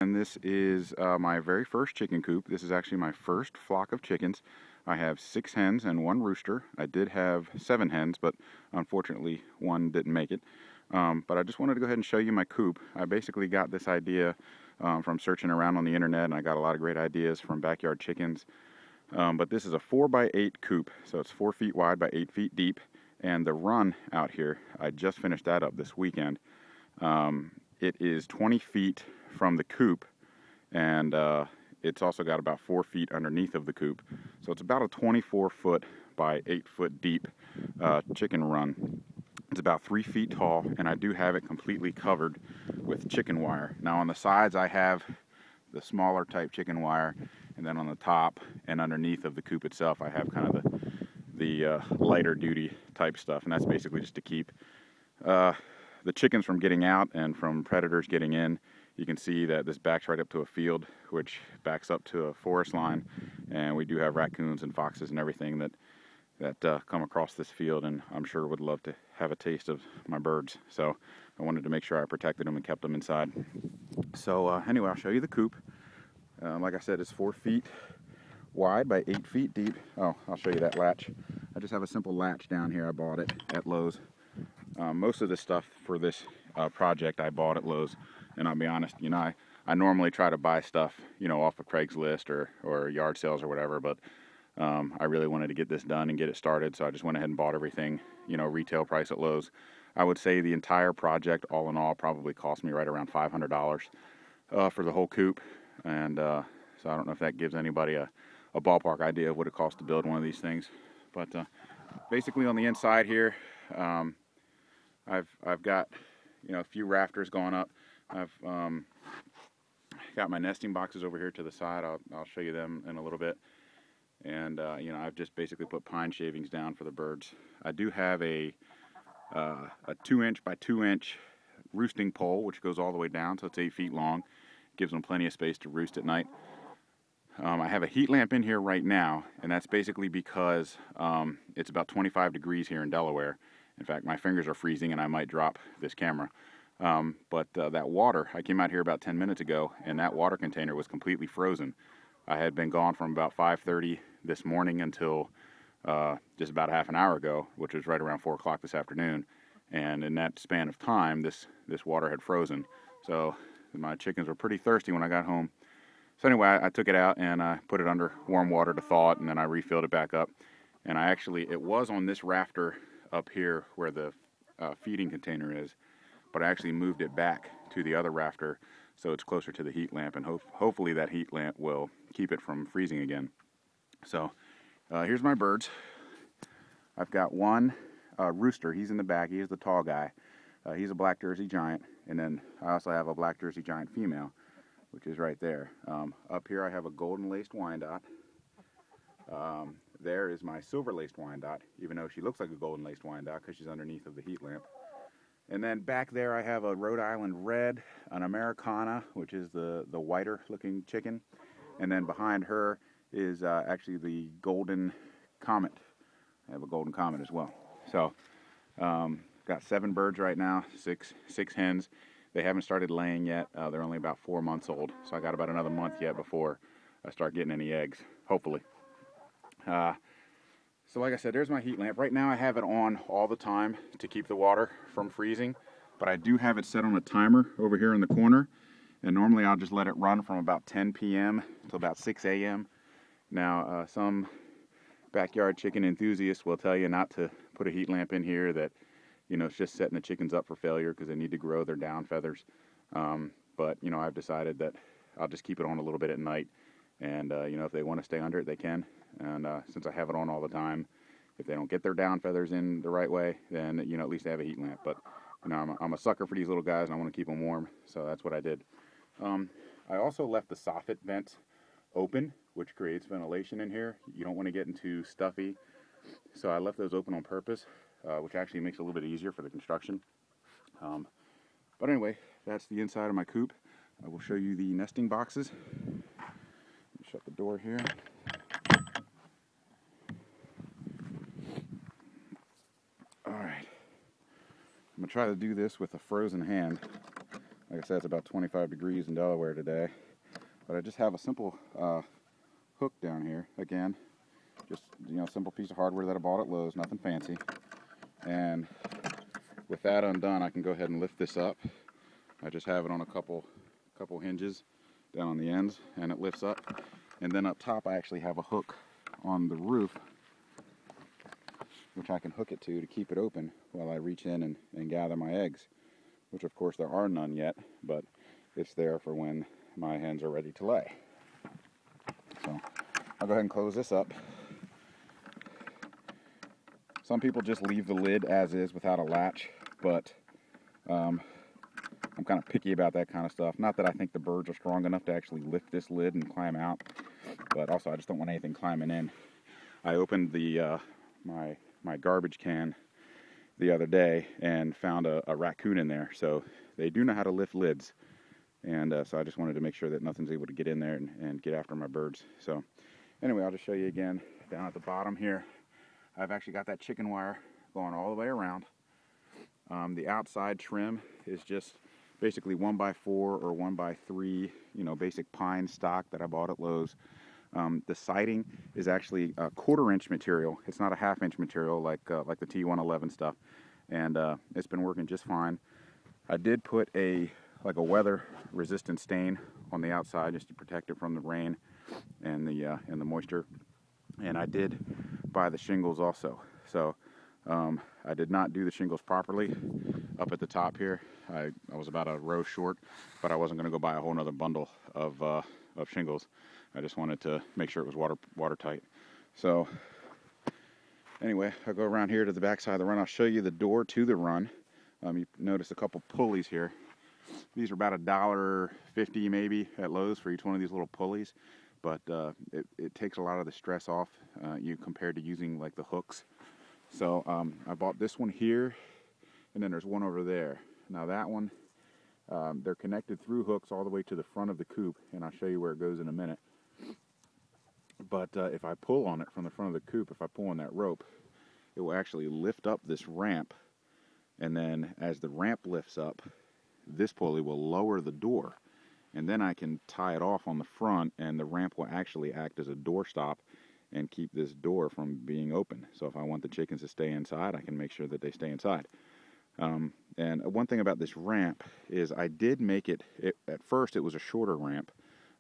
And this is my very first chicken coop. This is actually my first flock of chickens. I have 6 hens and 1 rooster. I did have 7 hens, but unfortunately one didn't make it. But I just wanted to go ahead and show you my coop. I basically got this idea from searching around on the internet, and I got a lot of great ideas from Backyard Chickens. But this is a 4x8 coop, so it's 4 feet wide by 8 feet deep. And the run out here, I just finished that up this weekend. It is 20 feet from the coop, and it's also got about 4 feet underneath of the coop. So it's about a 24-foot by 8-foot deep chicken run. It's about 3 feet tall, and I do have it completely covered with chicken wire. Now on the sides I have the smaller type chicken wire, and then on the top and underneath of the coop itself I have kind of the lighter duty type stuff, and that's basically just to keep the chickens from getting out and from predators getting in. You can see that this backs right up to a field, which backs up to a forest line, and we do have raccoons and foxes and everything that come across this field, and I'm sure would love to have a taste of my birds. So I wanted to make sure I protected them and kept them inside. So anyway, I'll show you the coop. Like I said, it's 4 feet wide by 8 feet deep. Oh, I'll show you that latch. I just have a simple latch down here. I bought it at Lowe's. Most of this stuff for this project I bought at Lowe's, and I'll be honest, you know, I normally try to buy stuff, you know, off of Craigslist or yard sales or whatever, but I really wanted to get this done and get it started, so I just went ahead and bought everything, you know, retail price at Lowe's. I would say the entire project, all in all, probably cost me right around $500 for the whole coop, and so I don't know if that gives anybody a ballpark idea of what it costs to build one of these things. But basically on the inside here, I've got, you know, a few rafters going up. I've got my nesting boxes over here to the side. I'll show you them in a little bit. And you know, I've just basically put pine shavings down for the birds. I do have a 2-inch by 2-inch roosting pole, which goes all the way down, so it's 8 feet long. Gives them plenty of space to roost at night. I have a heat lamp in here right now, and that's basically because it's about 25 degrees here in Delaware. In fact, my fingers are freezing and I might drop this camera. But that water, I came out here about 10 minutes ago, and that water container was completely frozen. I had been gone from about 5:30 this morning until just about half an hour ago, which was right around 4 o'clock this afternoon. And in that span of time, this water had frozen. So my chickens were pretty thirsty when I got home. So anyway, I took it out and I put it under warm water to thaw it, and then I refilled it back up. And it was on this rafter up here where the feeding container is, but I actually moved it back to the other rafter so it's closer to the heat lamp, and hopefully that heat lamp will keep it from freezing again. So here's my birds. I've got one rooster. He's in the back. He is the tall guy. He's a black Jersey giant, and then I also have a black Jersey giant female, which is right there. Up here I have a golden laced Wyandotte. There is my silver laced Wyandotte, even though she looks like a golden laced Wyandotte because she's underneath of the heat lamp. And then back there I have a Rhode Island red, an Americana, which is the whiter looking chicken. And then behind her is actually the golden comet. I have a golden comet as well. So got 7 birds right now, six hens. They haven't started laying yet. They're only about 4 months old, so I got about another month yet before I start getting any eggs, hopefully. So like I said, there's my heat lamp. Right now I have it on all the time to keep the water from freezing, but I do have it set on a timer over here in the corner, and normally I'll just let it run from about 10 p.m. to about 6 a.m. Now, some backyard chicken enthusiasts will tell you not to put a heat lamp in here, that, you know, it's just setting the chickens up for failure because they need to grow their down feathers. But, you know, I've decided that I'll just keep it on a little bit at night, and, you know, if they want to stay under it, they can. And since I have it on all the time, if they don't get their down feathers in the right way, then, you know, at least they have a heat lamp. But, you know, I'm a sucker for these little guys, and I want to keep them warm, so that's what I did. I also left the soffit vents open, which creates ventilation in here. You don't want to get into stuffy, so I left those open on purpose, which actually makes it a little bit easier for the construction. But anyway, that's the inside of my coop. I will show you the nesting boxes. Shut the door here. Alright, I'm going to try to do this with a frozen hand. Like I said, it's about 25 degrees in Delaware today. But I just have a simple hook down here. Again, just, you know, simple piece of hardware that I bought at Lowe's, nothing fancy. And with that undone, I can go ahead and lift this up. I just have it on a couple hinges down on the ends, and it lifts up. And then up top, I actually have a hook on the roof, which I can hook it to keep it open while I reach in and gather my eggs, which of course there are none yet, but it's there for when my hens are ready to lay. So I'll go ahead and close this up. Some people just leave the lid as is without a latch, but I'm kind of picky about that kind of stuff. Not that I think the birds are strong enough to actually lift this lid and climb out, but also I just don't want anything climbing in. I opened the my garbage can the other day and found a raccoon in there. So they do know how to lift lids, and so I just wanted to make sure that nothing's able to get in there and get after my birds. So anyway, I'll just show you again down at the bottom here. I've actually got that chicken wire going all the way around. The outside trim is just basically 1x4 or 1x3, you know, basic pine stock that I bought at Lowe's. The siding is actually a 1/4-inch material. It's not a 1/2-inch material like the T111 stuff, and it's been working just fine. I did put a weather-resistant stain on the outside just to protect it from the rain and the moisture. And I did buy the shingles also. So I did not do the shingles properly up at the top here. I was about a row short, but I wasn't going to go buy a whole nother bundle of shingles. I just wanted to make sure it was watertight. So anyway, I'll go around here to the back side of the run. I'll show you the door to the run. You notice a couple pulleys here. These are about $1.50 maybe at Lowe's for each one of these little pulleys, but it takes a lot of the stress off you compared to using like the hooks. So I bought this one here, and then there's one over there. Now that one, they're connected through hooks all the way to the front of the coop, and I'll show you where it goes in a minute. But if I pull on it from the front of the coop, if I pull on that rope, it will actually lift up this ramp, and then as the ramp lifts up, this pulley will lower the door, and then I can tie it off on the front, and the ramp will actually act as a door stop and keep this door from being open. So if I want the chickens to stay inside, I can make sure that they stay inside. And one thing about this ramp is I did make it at first it was a shorter ramp.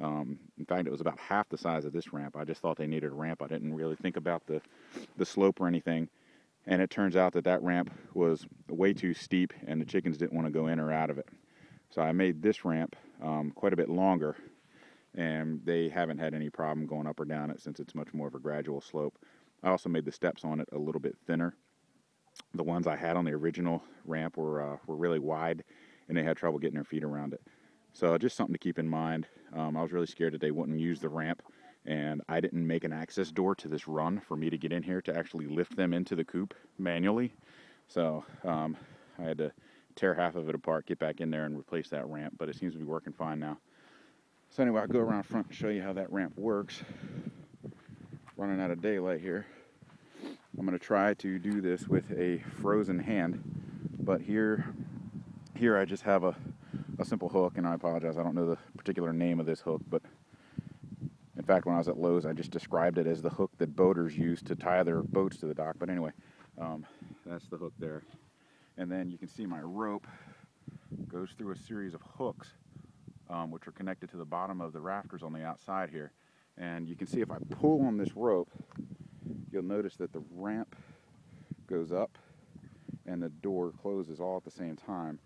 In fact, it was about half the size of this ramp. I just thought they needed a ramp. I didn't really think about the slope or anything. And it turns out that ramp was way too steep, and the chickens didn't want to go in or out of it. So I made this ramp quite a bit longer, and they haven't had any problem going up or down it since it's much more of a gradual slope. I also made the steps on it a little bit thinner. The ones I had on the original ramp were really wide, and they had trouble getting their feet around it. So just something to keep in mind. I was really scared that they wouldn't use the ramp, and I didn't make an access door to this run for me to get in here to actually lift them into the coop manually. So I had to tear half of it apart, get back in there, and replace that ramp, but it seems to be working fine now. So anyway, I'll go around front and show you how that ramp works. Running out of daylight here. I'm going to try to do this with a frozen hand, but here I just have a simple hook, and I apologize, I don't know the particular name of this hook, but in fact when I was at Lowe's I just described it as the hook that boaters use to tie their boats to the dock. But anyway, that's the hook there, and then you can see my rope goes through a series of hooks which are connected to the bottom of the rafters on the outside here, and you can see if I pull on this rope, you'll notice that the ramp goes up and the door closes all at the same time.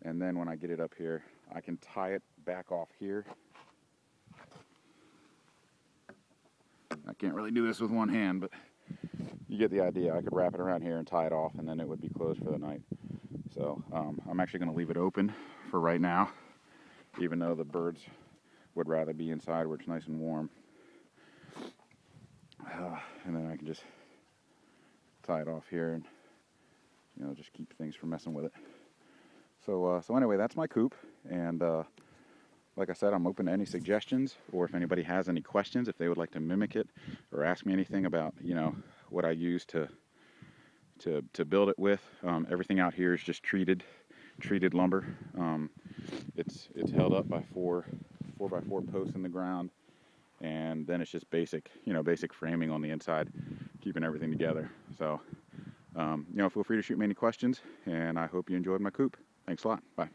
And then when I get it up here, I can tie it back off here. I can't really do this with one hand, but you get the idea. I could wrap it around here and tie it off, and then it would be closed for the night. So I'm actually going to leave it open for right now, even though the birds would rather be inside where it's nice and warm. And then I can just tie it off here and, you know, just keep things from messing with it. So anyway, that's my coop, and like I said, I'm open to any suggestions, or if anybody has any questions, if they would like to mimic it or ask me anything about, you know, what I use to build it with. Everything out here is just treated treated lumber. It's held up by 4x4 posts in the ground, and then it's just basic framing on the inside, keeping everything together. So, feel free to shoot me any questions, and I hope you enjoyed my coop. Thanks a lot. Bye.